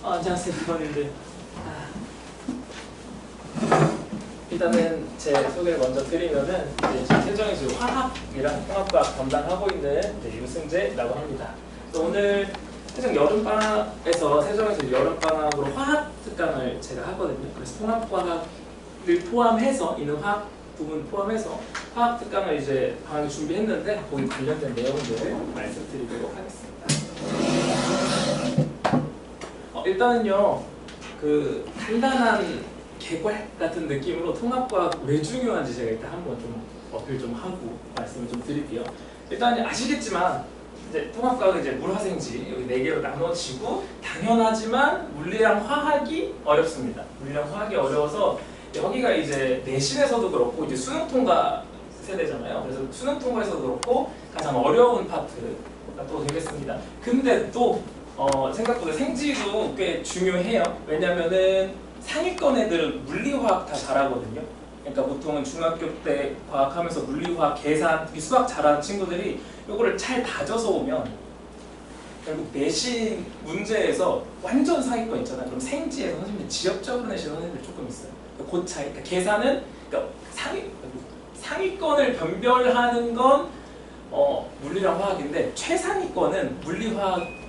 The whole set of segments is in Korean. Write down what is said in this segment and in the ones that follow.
안녕하세요, 부모님들. 일단은 제 소개를 먼저 드리면은 이제 세종에서 화학이랑 통합과학 담당하고 있는 유승재라고 합니다. 그래서 오늘 세종 여름방학에서 세종에서 여름방학으로 화학 특강을 제가 하거든요. 그래서 통합과학을 포함해서 있는 화학 부분 포함해서 화학 특강을 이제 방학에 준비했는데 거기 관련된 내용들을 말씀드리도록 하겠습니다. 일단은요, 그 간단한 개괄 같은 느낌으로 통합과학 왜 중요한지 제가 일단 한번 좀 어필 좀 하고 말씀을 좀 드릴게요. 일단 아시겠지만 이제 통합과학은 이제 물화생지 여기 4개로 나눠지고 당연하지만 물리랑 화학이 어렵습니다. 물리랑 화학이 어려워서 여기가 이제 내신에서도 그렇고 이제 수능 통과 세대잖아요. 그래서 수능 통과에서도 그렇고 가장 어려운 파트가 또 되겠습니다. 근데 또 생각보다 생지도 꽤 중요해요. 왜냐면은 상위권 애들은 물리화학 다 잘하거든요. 그러니까 보통은 중학교 때 과학하면서 물리화학, 계산, 특히 수학 잘하는 친구들이 이거를 잘 다져서 오면 결국 내신 문제에서 완전 상위권 있잖아요. 그럼 생지에서 선생님들 지역적으로 내시는 선생님들 조금 있어요. 그 차이. 그러니까 계산은 그러니까 상위권을 변별하는 건 물리랑 화학인데 최상위권은 물리화학은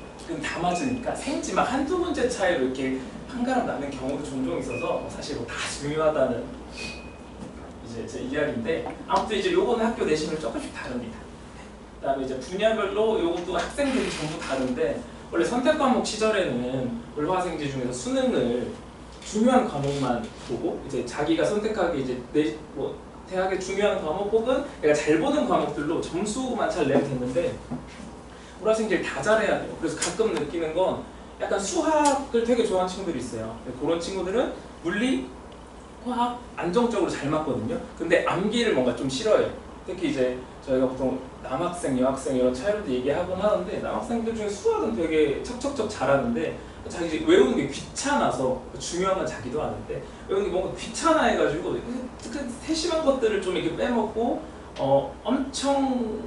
다 맞으니까 생지 막 한두 문제 차이로 이렇게 한가람 나는 경우도 종종 있어서 사실 뭐 다 중요하다는 이제 제 이야기인데 아무튼 이제 요거는 학교 내신을 조금씩 다릅니다. 그다음에 이제 분야별로 요것도 학생들이 전부 다른데 원래 선택 과목 시절에는 물화생지 중에서 수능을 중요한 과목만 보고 이제 자기가 선택하기 이제 뭐 대학의 중요한 과목 혹은 내가 잘 보는 과목들로 점수만 잘 내면 됐는데 물화생지를 다 잘해야 돼요. 그래서 가끔 느끼는 건 약간 수학을 되게 좋아하는 친구들이 있어요. 그런 친구들은 물리, 화학 안정적으로 잘 맞거든요. 근데 암기를 뭔가 좀 싫어해요. 특히 이제 저희가 보통 남학생, 여학생 이런 차이로도 얘기하곤 하는데 남학생들 중에 수학은 되게 척척척 잘하는데 자기 외우는 게 귀찮아서 중요한 건 자기도 아는데 외우는 게 뭔가 귀찮아 해가지고 그 세심한 것들을 좀 이렇게 빼먹고 엄청난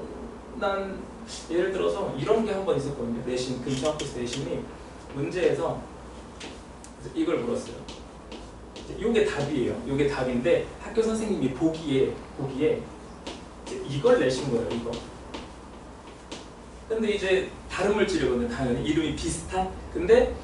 예를 들어서 이런 게 한 번 있었거든요. 내신 근처 학교에서 내신이 문제에서 이걸 물었어요. 이게 답이에요. 이게 답인데 학교 선생님이 보기에 이걸 내신 거예요. 이거. 근데 이제 다른 물질이거든요. 당연히 이름이 비슷한. 근데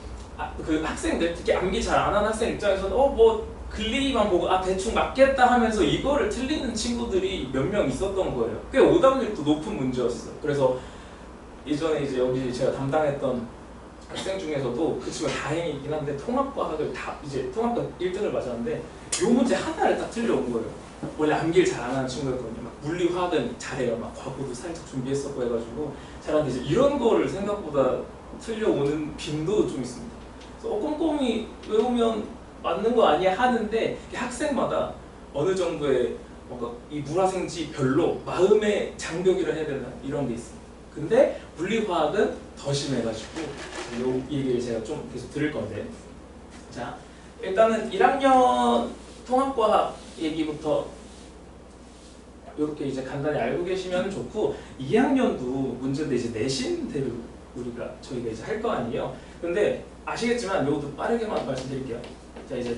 그 학생들 특히 암기 잘 안 하는 학생 입장에서는 뭐 글리만 보고 대충 맞겠다 하면서 이거를 틀리는 친구들이 몇 명 있었던 거예요. 꽤 오답률도 높은 문제였어요. 그래서 이전에 이제 여기 제가 담당했던 학생 중에서도 그 친구가 다행이긴 한데 통합과학을 다 이제 통합과학 1등을 맞았는데 요 문제 하나를 딱 틀려온 거예요. 원래 암기를 잘 안 하는 친구였거든요. 막 물리 화학은 잘해요. 막 과거도 살짝 준비했었고 해가지고 잘하는데 이제 이런 거를 생각보다 틀려오는 빈도도 좀 있습니다. 그래서 꼼꼼히 외우면 맞는 거 아니야 하는데 학생마다 어느 정도의 뭔가 이 물화생지 별로 마음의 장벽이라 해야 되나 이런 게 있습니다. 근데 물리화학은 더 심해가지고 이 얘기를 제가 좀 계속 들을 건데 자 일단은 1학년 통합과학 얘기부터 이렇게 이제 간단히 알고 계시면 좋고 2학년도 문제인데 이제 내신대로 저희가 이제 할 거 아니에요. 근데 아시겠지만 이것도 빠르게만 말씀드릴게요. 자 이제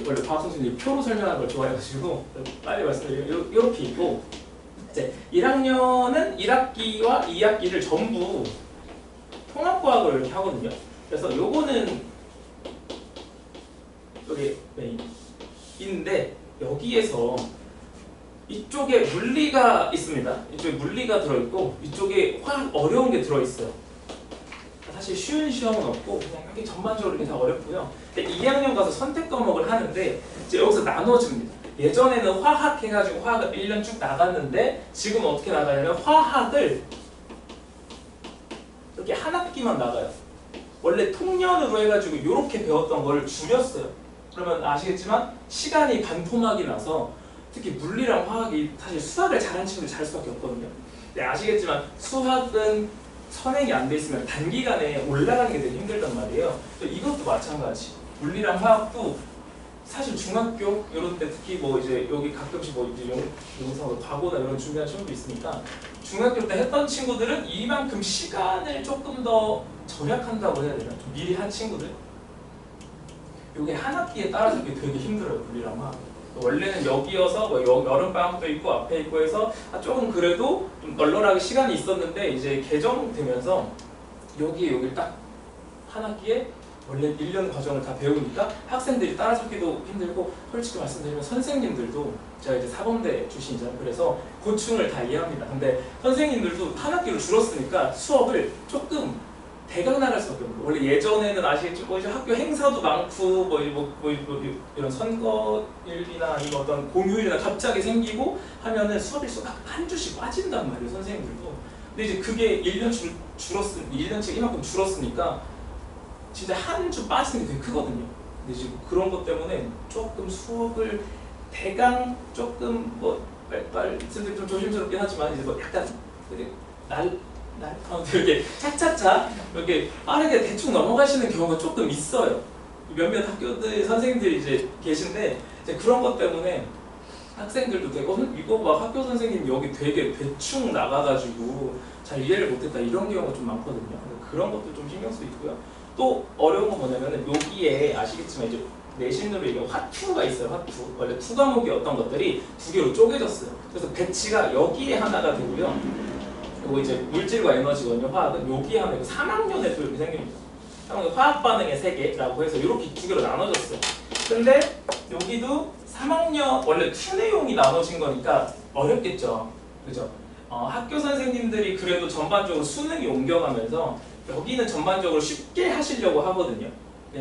원래 과학 선생님이 표로 설명하는 걸 좋아해가지고 빨리 말씀드리면 이렇게 있고 이제 1학년은 1학기와 2학기를 전부 통합과학을 이렇게 하거든요. 그래서 요거는 여기 메인인데 여기에서 이쪽에 물리가 있습니다. 이쪽에 물리가 들어있고 이쪽에 화학 어려운 게 들어있어요. 사실 쉬운 시험은 없고 그냥 여기 전반적으로 이렇게 다 어렵고요. 근데 2학년 가서 선택 과목을 하는데 이제 여기서 나눠집니다. 예전에는 화학 해가지고 화학을 1년 쭉 나갔는데 지금 어떻게 나가냐면 화학을 이렇게 한 학기만 나가요. 원래 통년으로 해가지고 이렇게 배웠던 거를 줄였어요. 그러면 아시겠지만 시간이 반토막이 나서 특히 물리랑 화학이 사실 수학을 잘하는 친구들이 잘 수밖에 없거든요. 근데 아시겠지만 수학은 선행이 안 돼 있으면 단기간에 올라가는 게 되게 힘들단 말이에요. 이것도 마찬가지. 물리랑 화학도 사실 중학교 이런 때 특히 뭐 이제 여기 가끔씩 뭐 이제 영상 과거나 이런 준비하는 친구도 있으니까 중학교 때 했던 친구들은 이만큼 시간을 조금 더 절약한다고 해야 되나? 좀 미리 한 친구들 이게 한 학기에 따라서 되게 힘들어요. 물리랑 화학. 원래는 여기여서 뭐 여름방학도 있고 앞에 있고 해서 조금 그래도 좀 널널하게 시간이 있었는데 이제 개정되면서 여기를 딱 한 학기에 원래 1년 과정을 다 배우니까 학생들이 따라잡기도 힘들고 솔직히 말씀드리면 선생님들도 제가 이제 사범대 출신이잖아요. 그래서 고충을 다 이해합니다. 근데 선생님들도 한 학기로 줄었으니까 수업을 조금 대강 나갈 수밖에 없고 원래 예전에는 아시겠죠? 뭐 이제 학교 행사도 많고 뭐 이런 선거일이나 아니면 어떤 공휴일이나 갑자기 생기고 하면은 수업 일수가 한 주씩 빠진단 말이에요. 선생님들도. 근데 이제 그게 1년치 이만큼 줄었으니까 진짜 한 주 빠지는 게 되게 크거든요. 근데 지금 그런 것 때문에 조금 수업을 대강 조금 뭐 말씀드리면 좀 조심스럽긴 하지만 이제 뭐 약간 이렇게 차차차 이렇게 빠르게 대충 넘어가시는 경우가 조금 있어요. 몇몇 학교들 선생님들이 이제 계신데 이제 그런 것 때문에 학생들도 되게 이거 막 학교 선생님 여기 되게 대충 나가가지고 잘 이해를 못했다 이런 경우가 좀 많거든요. 그런 것도 좀 신경 쓰고 있고요. 또 어려운 건 뭐냐면은 여기에 아시겠지만 이제 내신으로 이게 화투가 있어요. 화투. 원래 투 과목이 어떤 것들이 두 개로 쪼개졌어요. 그래서 배치가 여기에 하나가 되고요. 그리고 이제 물질과 에너지거든요. 화학은 여기에 하나, 3학년에 또 이렇게 생깁니다. 3학년 화학 반응의 세계라고 해서 이렇게 두 개로 나눠졌어요. 근데 여기도 3학년 원래 투 내용이 나눠진 거니까 어렵겠죠. 그죠? 학교 선생님들이 그래도 전반적으로 수능이 옮겨가면서 여기는 전반적으로 쉽게 하시려고 하거든요.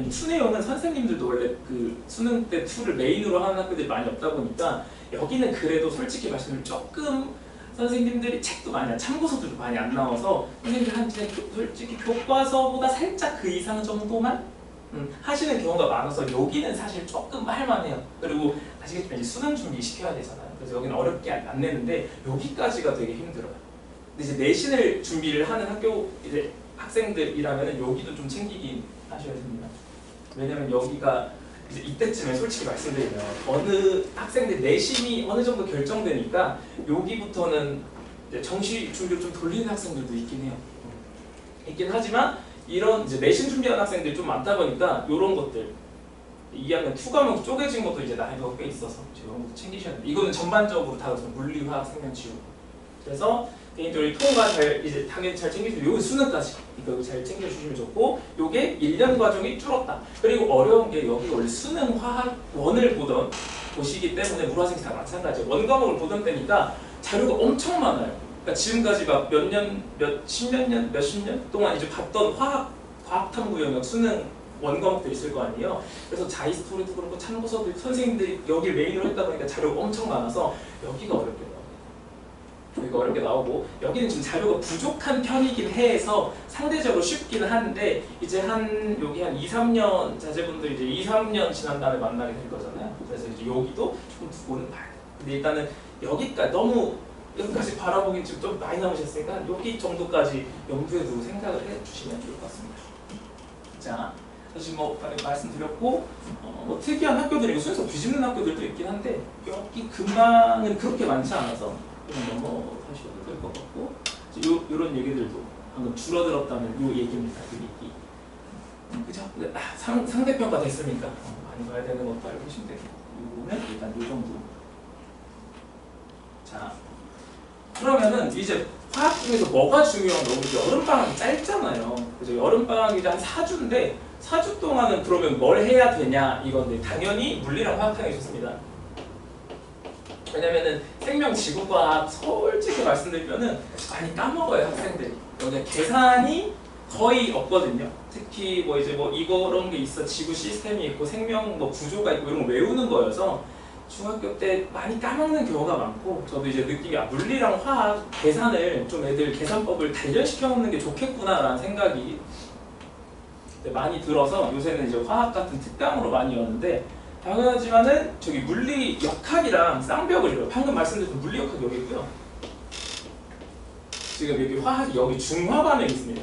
투 내용은 선생님들도 원래 그 수능 때 투를 메인으로 하는 학교들이 많이 없다 보니까 여기는 그래도 솔직히 말씀드리면 조금 선생님들이 책도 많이 참고서들도 많이 안 나와서 선생님들한테 솔직히 교과서보다 살짝 그 이상 정도만 하시는 경우가 많아서 여기는 사실 조금 할만해요. 그리고 아시겠지만 수능 준비 시켜야 되잖아요. 그래서 여기는 어렵게 안 내는데 여기까지가 되게 힘들어요. 근데 이제 내신을 준비를 하는 학교 이제 학생들이라면 여기도 좀 챙기긴 하셔야 됩니다. 왜냐면 여기가 이제 이때쯤에 솔직히 말씀드리면 어느 학생들 내신이 어느 정도 결정되니까 여기부터는 이제 정시 준비를 좀 돌리는 학생들도 있긴 해요. 있긴 하지만 이런 이제 내신 준비하는 학생들이 좀 많다 보니까 이런 것들 2학년 투 과목 쪼개진 것도 이제 나이가 꽤 있어서 이런 것도 챙기셔야 됩니다. 이거는 전반적으로 다 물리, 화학, 생명, 지구. 그래서 개인적으로 통과 잘 이제 당연히 잘 챙겨주시고 요거 수능까지 이거 잘 챙겨주시면 좋고 요게 1년 과정이 줄었다. 그리고 어려운 게 여기 원래 수능 화학 원을 보던 곳이기 때문에 물화생이 다 마찬가지예요. 원 과목을 보던 때니까 자료가 엄청 많아요. 그러니까 지금까지 막 몇십 년 동안 이제 봤던 과학탐구 영역 수능 원 과목들이 있을 거 아니에요. 그래서 자이스토리도 그렇고 참고서도 선생님들이 여기를 메인으로 했다 보니까 자료가 엄청 많아서 여기가 어렵게 나와요. 여기가 어렵게 나오고 여기는 지금 자료가 부족한 편이긴 해서 상대적으로 쉽기는 한데 이제 여기 한 2, 3년 자제분들 이제 2, 3년 지난 다음에 만나게 될 거잖아요. 그래서 이제 여기도 조금 두고는 봐야 돼요. 근데 일단은 여기까지 너무 여기까지 바라보긴 지금 좀 많이 남으셨으니까 여기 정도까지 염두에 두고 생각을 해주시면 좋을 것 같습니다. 자, 지금 뭐 말씀드렸고 뭐 특이한 학교들이고 순서 뒤집는 학교들도 있긴 한데 여기 근방은 그렇게 많지 않아서 그냥 넘어가셔도 될 것 같고 요런 얘기들도 방금 줄어들었다는 요 얘기입니다. 그 얘기. 그죠? 상대평가 됐으니까 많이 봐야 되는 것도 알고 계시면 되고 요거는 일단 요 정도. 자, 그러면은 이제 화학 중에서 뭐가 중요한 거고 여름방학이 짧잖아요. 그죠? 여름방학이 이제 한 4주인데 4주 동안은 그러면 뭘 해야 되냐 이건데 당연히 물리랑 화학탕이 좋습니다. 왜냐면은 생명 지구과학 솔직히 말씀드리면은 많이 까먹어요 학생들이. 여기 계산이 거의 없거든요. 특히 뭐 이제 뭐 이런 게 있어 지구 시스템이 있고 생명 뭐 구조가 있고 이런 거 외우는 거여서 중학교 때 많이 까먹는 경우가 많고 저도 이제 느끼기 물리랑 화학 계산을 좀 애들 계산법을 단련시켜 놓는 게 좋겠구나라는 생각이 많이 들어서 요새는 이제 화학 같은 특강으로 많이 여는데 당연하지만은 저기 물리 역학이랑 쌍벽을 이뤄요. 방금 말씀드린 물리 역학 여기 있고요. 지금 여기 화학이 여기 중화 반응이 있습니다.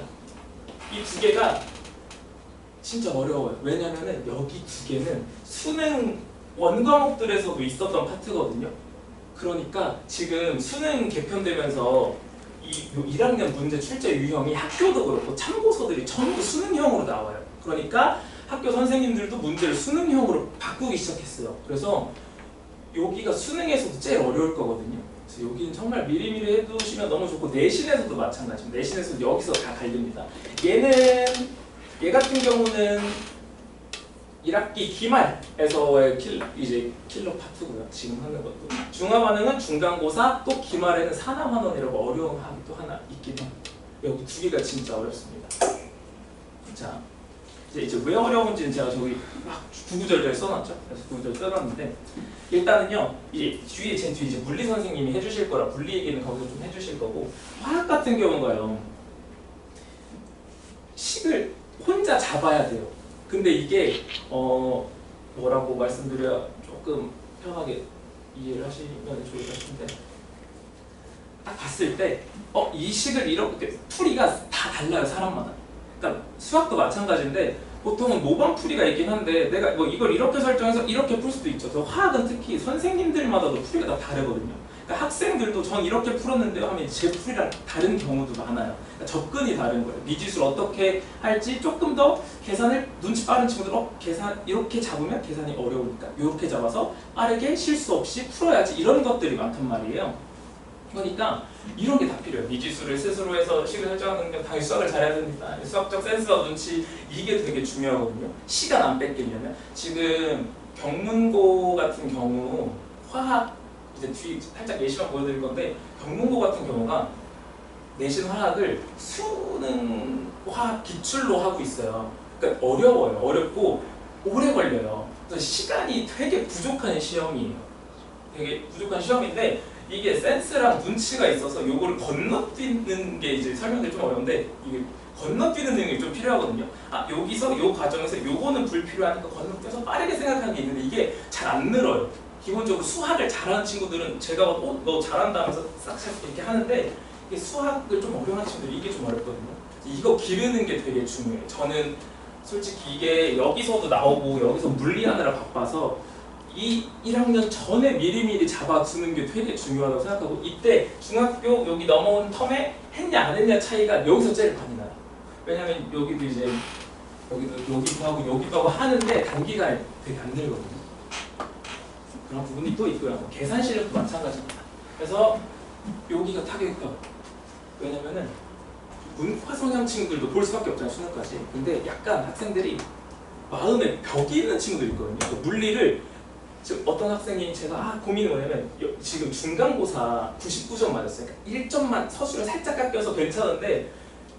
이 두 개가 진짜 어려워요. 왜냐면은 여기 두 개는 수능 원 과목들에서도 있었던 파트거든요. 그러니까 지금 수능 개편되면서 이 1학년 문제 출제 유형이 학교도 그렇고 참고서들이 전부 수능형으로 나와요. 그러니까 학교 선생님들도 문제를 수능형으로 바꾸기 시작했어요. 그래서 여기가 수능에서도 제일 어려울 거거든요. 그래서 여기는 정말 미리미리 해두시면 너무 좋고, 내신에서도 마찬가지입니다. 내신에서도 여기서 다 갈립니다. 얘 같은 경우는 1학기 기말에서의 킬러 파트고요. 지금 하는 것도. 중화반응은 중간고사, 또 기말에는 산화환원이라고 어려운 항이 또 하나 있긴 해요. 여기 두 개가 진짜 어렵습니다. 자, 이제 왜 어려운지는 제가 저기 막 구구절절 써놨죠. 그래서 구구절 써놨는데, 일단은요, 이제 제 뒤에 이제 물리 선생님이 해주실 거라 물리 얘기는 거기서 좀 해주실 거고, 화학 같은 경우가요, 식을 혼자 잡아야 돼요. 근데 이게 뭐라고 말씀드려야 조금 편하게 이해를 하시면 좋을 것 같은데, 딱 봤을 때 이 식을 이렇게 풀이가 다 달라요, 사람마다. 그러니까 수학도 마찬가지인데 보통은 모방 풀이가 있긴 한데 내가 뭐 이걸 이렇게 설정해서 이렇게 풀 수도 있죠. 화학은 특히 선생님들마다도 풀이가 다 다르거든요. 그러니까 학생들도 전 이렇게 풀었는데요 하면 제 풀이랑 다른 경우도 많아요. 그러니까 접근이 다른 거예요. 미지수를 어떻게 할지 조금 더 계산을 눈치 빠른 친구들 계산 이렇게 잡으면 계산이 어려우니까 이렇게 잡아서 빠르게 실수 없이 풀어야지, 이런 것들이 많단 말이에요. 그러니까 이런 게 다 필요해요. 미지수를 스스로 해서 식을 설정하는 게 당연히 수학을 잘해야 됩니다. 수학적 센스와 눈치, 이게 되게 중요하거든요. 시간 안 뺏기려면. 지금 경문고 같은 경우 화학, 이제 뒤 살짝 예시만 보여드릴 건데, 경문고 같은 경우가 내신 화학을 수능 화학 기출로 하고 있어요. 그러니까 어려워요. 어렵고 오래 걸려요. 그래서 시간이 되게 부족한 시험이에요. 되게 부족한 시험인데, 이게 센스랑 눈치가 있어서 요거를 건너뛰는 게 이제 설명이 좀 어려운데, 이게 건너뛰는 능력이 좀 필요하거든요. 여기서 요 과정에서 요거는 불필요하니까 건너뛰어서 빠르게 생각하는 게 있는데 이게 잘 안 늘어요. 기본적으로 수학을 잘하는 친구들은 제가 너 잘한다 하면서 싹싹 이렇게 하는데, 이게 수학을 좀 어려워하는 친구들이 이게 좀 어렵거든요. 이거 기르는 게 되게 중요해요. 저는 솔직히 이게 여기서도 나오고 여기서 물리하느라 바빠서 이 1학년 전에 미리미리 잡아두는 게 되게 중요하다고 생각하고, 이때 중학교 여기 넘어온 텀에 했냐 안 했냐 차이가 여기서 제일 많이 나요. 왜냐면 여기도 이제 여기도 하고 여기도 하고 하는데 단기간에 되게 안 늘거든요. 그런 부분이 또 있고요. 계산 실력도 마찬가지입니다. 그래서 여기가 타격이요. 왜냐면은 문과 성향 친구들도 볼 수밖에 없잖아요, 수능까지. 근데 약간 학생들이 마음에 벽이 있는 친구들이 있거든요. 물리를 지금 어떤 학생이 제가 고민이 뭐냐면, 지금 중간고사 99점 맞았어요. 그러니까 1점만 서술을 살짝 깎여서 괜찮은데,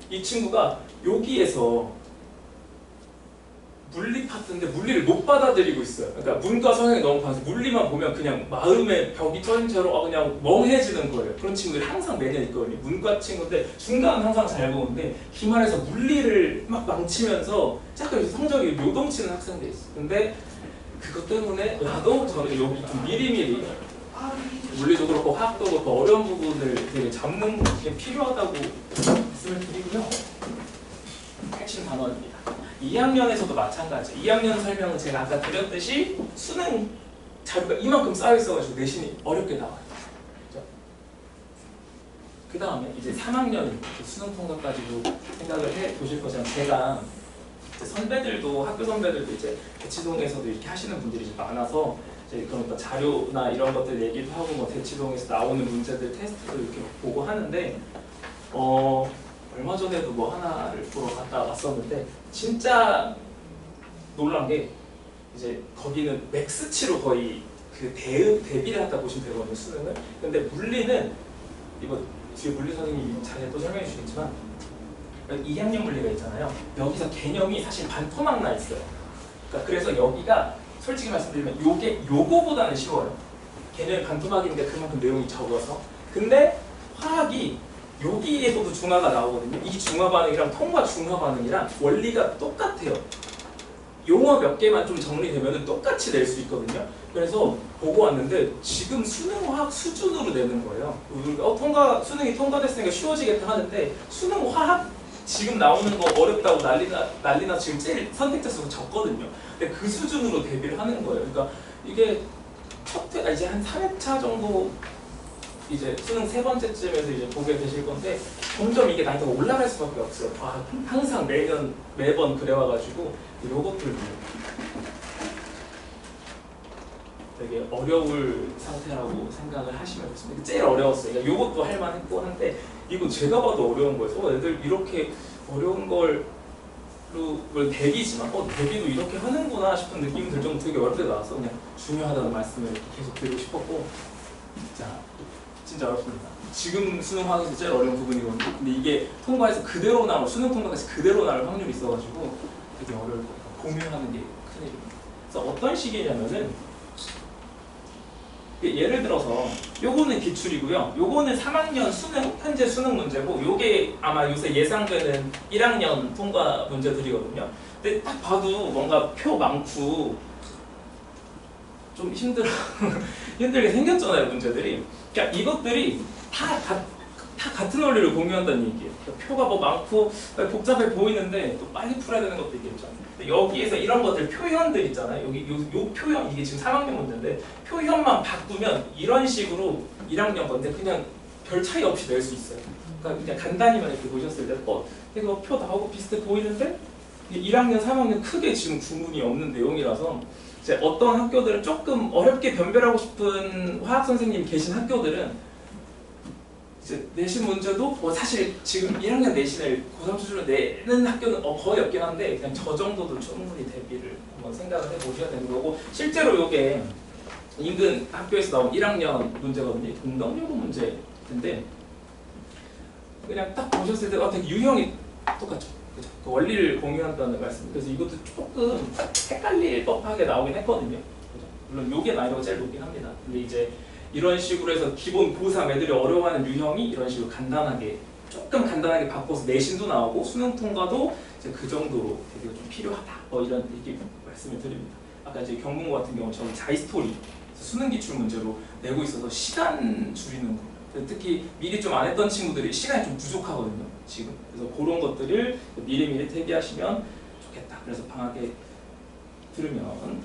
이 친구가 여기에서 물리 파트인데 물리를 못 받아들이고 있어요. 그러니까 문과 성향이 너무 강해서 물리만 보면 그냥 마음에 벽이 터진 채로 그냥 멍해지는 거예요. 그런 친구들이 항상 매년 있거든요. 문과 친구인데 중간은 항상 잘 보는데 기말에서 물리를 막 망치면서 약간 성적이 요동치는 학생들이 있어요. 근데 그것 때문에 나도 저는 여기 좀 미리미리 물리도 그렇고 화학도 그렇고 어려운 부분을 되게 잡는 게 필요하다고 말씀을 드리고요. 핵심 단원입니다. 2학년에서도 마찬가지. 2학년 설명은 제가 아까 드렸듯이 수능 자료가 이만큼 쌓여 있어가지고 내신이 어렵게 나와요. 그 다음에 이제 3학년 수능 통과까지도 생각을 해 보실 거지만, 제가 선배들도 학교 선배들도 이제 대치동에서도 이렇게 하시는 분들이 많아서 이제 그러니까 자료나 이런 것들 얘기도 하고 뭐 대치동에서 나오는 문제들 테스트도 이렇게 보고 하는데, 얼마 전에도 뭐 하나를 보러 갔다 왔었는데 진짜 놀란 게, 이제 거기는 맥스치로 거의 그 대비를 했다 보시면 되거든요, 수능을. 근데 물리는 이거 뒤에 물리 선생님이 자세히 또 설명해 주시겠지만, 2학년 물리가 있잖아요. 여기서 개념이 사실 반토막 나 있어요. 그러니까 그래서 여기가 솔직히 말씀드리면 요거보다는 쉬워요. 개념이 반토막인데 그만큼 내용이 적어서. 근데 화학이 여기에서도 중화가 나오거든요. 이 중화 반응이랑 통과 중화 반응이랑 원리가 똑같아요. 용어 몇 개만 좀 정리되면 똑같이 낼 수 있거든요. 그래서 보고 왔는데 지금 수능화학 수준으로 내는 거예요. 수능이 통과됐으니까 쉬워지겠다 하는데, 수능화학 지금 나오는 거 어렵다고 난리나 지금 제일 선택자 수가 적거든요. 근데 그 수준으로 대비를 하는 거예요. 그러니까 이게 이제 한 3회차 정도 이제 수능 세 번째쯤에서 이제 보게 되실 건데 점점 이게 난이도가 올라갈 수밖에 없어요. 항상 매번 그래와가지고 요것들도 되게 어려울 상태라고 생각을 하시면 좋습니다. 제일 어려웠어요. 그러니까 요것도 할만했고 한데 이거 제가 봐도 어려운 거예요. 애들 이렇게 어려운 걸 대비지만 대비도 이렇게 하는구나 싶은 느낌이 들 정도 되게 어렵게 나와서 그냥 중요하다는 말씀을 계속 드리고 싶었고 진짜 어렵습니다. 지금 수능하기에서 제일 어려운 부분이거든요. 근데 이게 통과해서 그대로 나올 수능 통과해서 그대로 나올 확률이 있어가지고 되게 어려울 거예요. 공유하는 게 큰일입니다. 그래서 어떤 식이냐면은 예를 들어서 요거는 기출이고요. 요거는 3학년 현재 수능 문제고 요게 아마 요새 예상되는 1학년 통과 문제들이거든요. 근데 딱 봐도 뭔가 표 많고 좀 힘들게 생겼잖아요, 문제들이. 그러니까 이것들이 다 같은 원리를 공유한다는 얘기예요. 그러니까 표가 뭐 많고 복잡해 보이는데 또 빨리 풀어야 되는 것도 있겠죠. 여기에서 이런 것들 표현들 있잖아요. 요 표현 이게 지금 3학년 문제인데 표현만 바꾸면 이런 식으로 1학년 건데 그냥 별 차이 없이 낼 수 있어요. 그러니까 그냥 간단히만 이렇게 보셨을 때 이거 표 나오고 비슷해 보이는데 1학년, 3학년 크게 지금 구분이 없는 내용이라서 이제 어떤 학교들은 조금 어렵게 변별하고 싶은 화학 선생님 계신 학교들은 이제 내신 문제도 사실 지금 1학년 내신을 고3 수준으로 내는 학교는 거의 없긴 한데 그냥 저 정도도 충분히 대비를 한번 생각을 해보셔야 되는 거고 실제로 이게 인근 학교에서 나온 1학년 문제거든요. 동덕여고 문제인데 그냥 딱 보셨을 때 되게 유형이 똑같죠. 그죠? 그 원리를 공유한다는 말씀. 그래서 이것도 조금 헷갈릴 법하게 나오긴 했거든요. 그죠? 물론 이게 난이도가 제일 높긴 합니다. 근데 이제 이런 식으로 해서 기본 고3 애들이 어려워하는 유형이 이런 식으로 조금 간단하게 바꿔서 내신도 나오고 수능 통과도 이제 그 정도로 되게 좀 필요하다. 이런 얘기 말씀을 드립니다. 아까 이제 경문고 같은 경우 저희 자이스토리 수능 기출 문제로 내고 있어서 시간 줄이는 거. 특히 미리 좀 안 했던 친구들이 시간이 좀 부족하거든요. 지금. 그래서 그런 것들을 미리미리 대비하시면 좋겠다. 그래서 방학에 들으면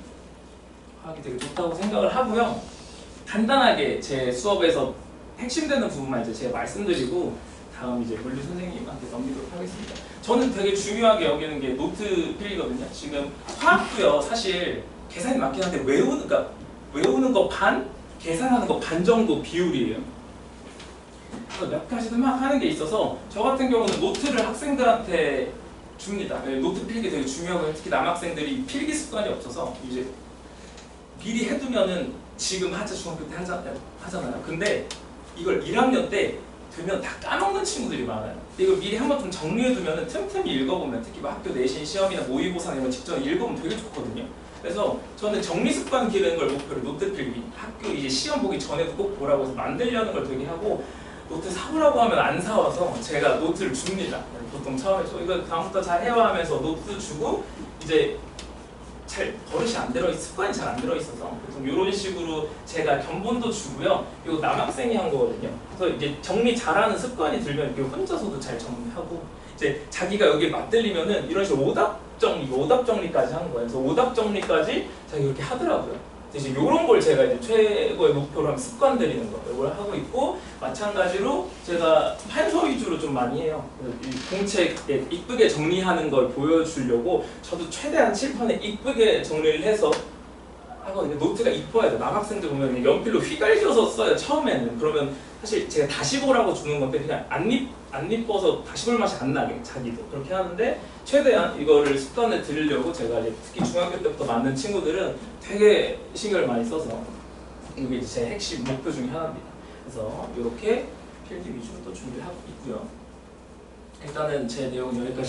화학이 되게 좋다고 생각을 하고요. 간단하게 제 수업에서 핵심되는 부분만 이제 제가 말씀드리고 다음 이제 물리 선생님한테 넘기도록 하겠습니다. 저는 되게 중요하게 여기는 게 노트 필기거든요. 지금 화학도요 사실 계산이 맞긴 한데 외우는 거 반, 계산하는 거 반 정도 비율이에요. 그래서 몇 가지도 막 하는 게 있어서 저 같은 경우는 노트를 학생들한테 줍니다. 노트 필기 되게 중요하고 특히 남학생들이 필기 습관이 없어서 이제 미리 해두면은 지금 중학교 때 하잖아요. 근데 이걸 1학년 때 되면 다 까먹는 친구들이 많아요. 근데 이걸 미리 한번 좀 정리해두면 틈틈이 읽어보면 특히 뭐 학교 내신 시험이나 모의고사 이런 거 직접 읽어보면 되게 좋거든요. 그래서 저는 정리 습관 기르는 걸 목표로 노트 필기 학교 이제 시험 보기 전에도 꼭 보라고 해서 만들려는 걸 되게 하고 노트 사오라고 하면 안 사와서 제가 노트를 줍니다. 보통 처음에 이거 다음부터 잘 해와 하면서 노트 주고 이제 잘 버릇이 안 들어 습관이 잘 안 들어 있어서 보통 이런 식으로 제가 견본도 주고요. 이거 남학생이 한 거거든요. 그래서 이제 정리 잘하는 습관이 들면 이렇게 혼자서도 잘 정리하고 이제 자기가 여기 맞들리면은 이런 식으로 오답 정리까지 하는 거예요. 그래서 오답 정리까지 자기 이렇게 하더라고요. 이제 이런 걸 제가 이제 최고의 목표로 하면 습관 들이는 거 이걸 하고 있고 마찬가지로 제가 판서 위주로 좀 많이 해요. 이 공책에 이쁘게 정리하는 걸 보여주려고 저도 최대한 칠판에 이쁘게 정리를 해서 하거든요. 노트가 이뻐야 돼. 남학생들 보면 연필로 휘갈겨서 써요. 처음에는. 그러면 사실 제가 다시 보라고 주는 건데 그냥 안 이뻐서 다시 볼 맛이 안 나게 자기도 그렇게 하는데 최대한 이거를 습관을 들이려고 제가 이제 특히 중학교 때부터 만든 친구들은 되게 신경을 많이 써서 이게 이제 제 핵심 목표 중에 하나입니다. 그래서 이렇게 필기 위주로 또 준비를 하고 있고요. 일단은 제 내용은 여기까지.